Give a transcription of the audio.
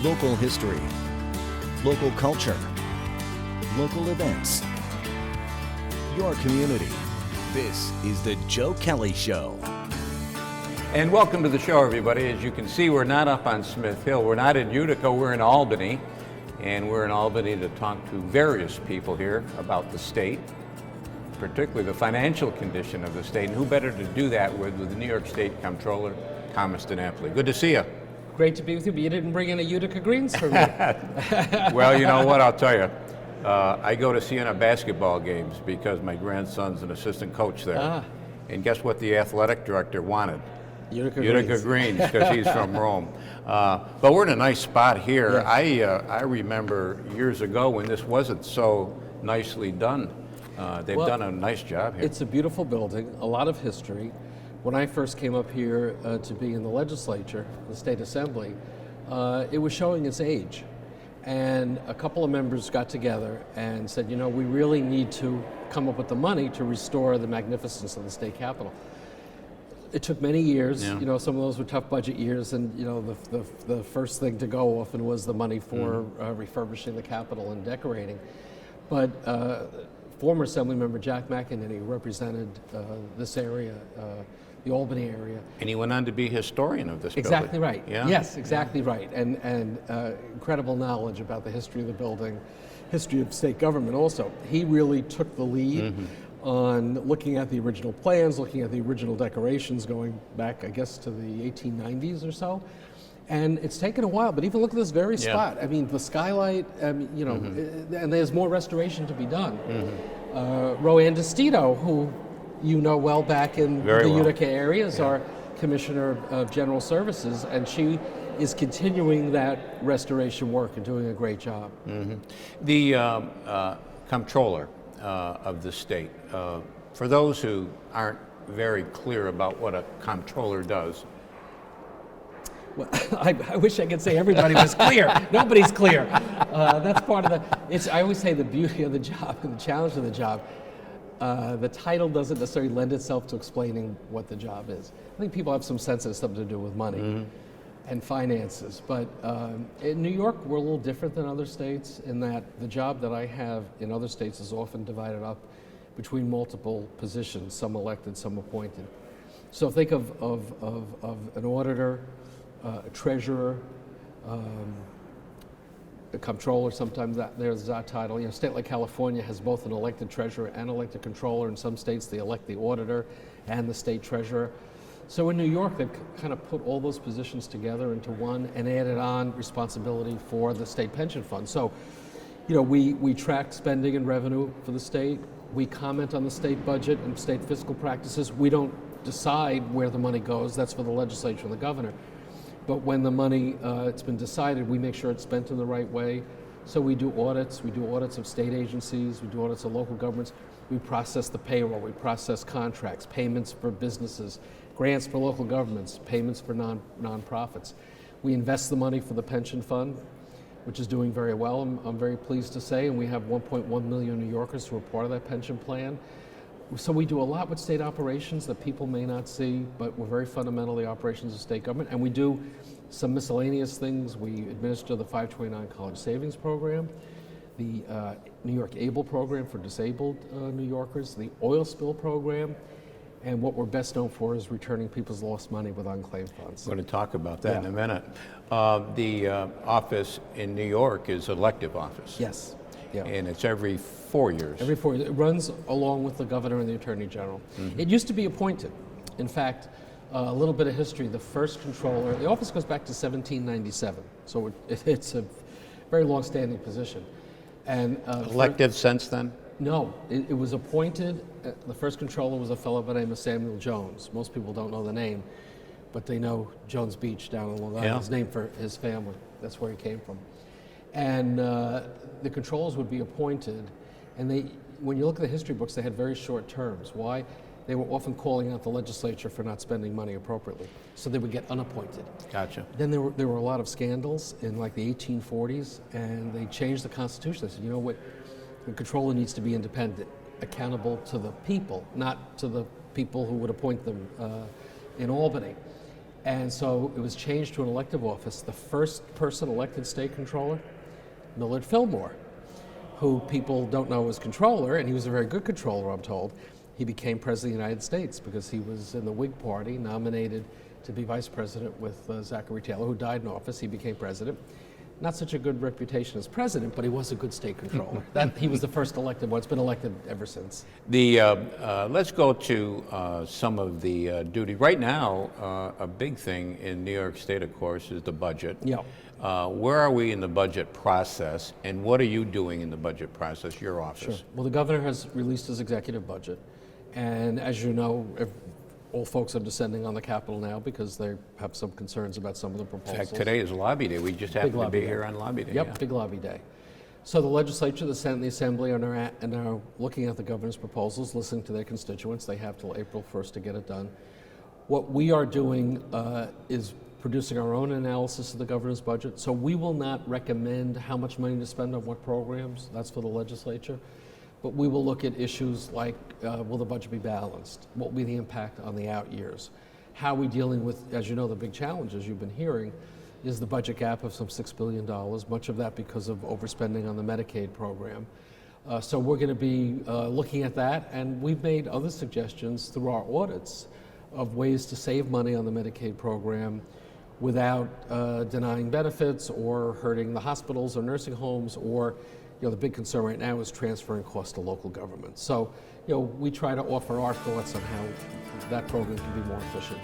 Local history, local culture, local events, your community. This is the Joe Kelly Show. And welcome to the show, everybody. As you can see, we're not up on Smith Hill. We're not in Utica, we're in Albany. And we're in Albany to talk to various people here about the state, particularly the financial condition of the state. And who better to do that with the New York State Comptroller, Thomas DiNapoli. Good to see you. Great to be with you, but you didn't bring in a Utica greens for me. Well, you know what, I'll tell you. I go to Siena basketball games because my grandson's an assistant coach there. And guess what the athletic director wanted? Utica greens, because he's from Rome. But we're in a nice spot here. Yes. I remember years ago when this wasn't so nicely done. They've done a nice job here. It's a beautiful building, a lot of history. When I first came up here to be in the legislature, the state assembly, it was showing its age. And a couple of members got together and said, you know, we really need to come up with the money to restore the magnificence of the state capitol. It took many years. You know, some of those were tough budget years, and you know, the first thing to go often was the money for refurbishing the Capitol and decorating. But former Assemblymember Jack McEnany represented this area, the Albany area. And he went on to be historian of this building. Exactly right. Yeah? Yes, exactly right. And incredible knowledge about the history of the building, history of state government also. He really took the lead on looking at the original plans, looking at the original decorations going back, I guess, to the 1890s or so. And it's taken a while, but even look at this very spot. I mean, the skylight, you know, and there's more restoration to be done. Roanne DiStito, who you know well back in the Utica area, is our Commissioner of General Services, and she is continuing that restoration work and doing a great job. The comptroller of the state, for those who aren't very clear about what a comptroller does. Well, I wish I could say everybody was clear. Nobody's clear. That's part of the, I always say the beauty of the job and the challenge of the job. The title doesn't necessarily lend itself to explaining what the job is. I think people have some sense it's something to do with money and finances. But in New York, we're a little different than other states in that the job that I have in other states is often divided up between multiple positions, some elected, some appointed. So think of an auditor, a treasurer, a comptroller. Sometimes there's that title. You know, a state like California has both an elected treasurer and elected controller. In some states, they elect the auditor and the state treasurer. So in New York, they've kind of put all those positions together into one and added on responsibility for the state pension fund. So, you know, we track spending and revenue for the state. We comment on the state budget and state fiscal practices. We don't decide where the money goes. That's for the legislature and the governor. But when the money, it's been decided, we make sure it's spent in the right way. So we do audits. We do audits of state agencies. We do audits of local governments. We process the payroll. We process contracts, payments for businesses, grants for local governments, payments for nonprofits. We invest the money for the pension fund, which is doing very well, I'm very pleased to say. And we have 1.1 million New Yorkers who are part of that pension plan. So we do a lot with state operations that people may not see, but we're very fundamentally operations of state government. And we do some miscellaneous things. We administer the 529 College Savings Program, the New York ABLE program for disabled New Yorkers, the oil spill program, and what we're best known for is returning people's lost money with unclaimed funds. We're going to talk about that in a minute. The office in New York is elective office. Yes. Yeah. And it's every 4 years. Every 4 years. It runs along with the governor and the attorney general. It used to be appointed. In fact, a little bit of history. The first controller, the office goes back to 1797, so it's a very long-standing position. And elected since then? No, it was appointed. The first controller was a fellow by the name of Samuel Jones. Most people don't know the name, but they know Jones Beach down in Long Island. It's named for his family. That's where he came from. And the controllers would be appointed, and when you look at the history books, they had very short terms. Why? They were often calling out the legislature for not spending money appropriately, so they would get unappointed. Gotcha. Then there were a lot of scandals in like the 1840s, and they changed the Constitution. They said, you know what, the controller needs to be independent, accountable to the people, not to the people who would appoint them in Albany. And so it was changed to an elective office. The first person elected state controller, Millard Fillmore, who people don't know was controller, and he was a very good controller, I'm told. He became president of the United States because he was in the Whig Party, nominated to be vice president with Zachary Taylor, who died in office. He became president. Not such a good reputation as president, but he was a good state controller. He was the first elected one. It's been elected ever since. Let's go to some of the duty. Right now, a big thing in New York State, of course, is the budget. Yeah. Where are we in the budget process, and what are you doing in the budget process, your office? Sure. Well, the governor has released his executive budget, and as you know, all folks are descending on the Capitol now because they have some concerns about some of the proposals. In fact, today is lobby day. We just happened to be here on lobby day. Yep, yeah. big lobby day. So the legislature, the Senate, and the Assembly are now looking at the governor's proposals, listening to their constituents. They have till April 1st to get it done. What we are doing is producing our own analysis of the governor's budget. So we will not recommend how much money to spend on what programs. That's for the legislature. But we will look at issues like, will the budget be balanced? What will be the impact on the out years? How are we dealing with, as you know, the big challenges you've been hearing is the budget gap of some $6 billion, much of that because of overspending on the Medicaid program. So we're going to be looking at that, and we've made other suggestions through our audits of ways to save money on the Medicaid program without denying benefits or hurting the hospitals or nursing homes, or the big concern right now is transferring costs to local government. So we try to offer our thoughts on how that program can be more efficient.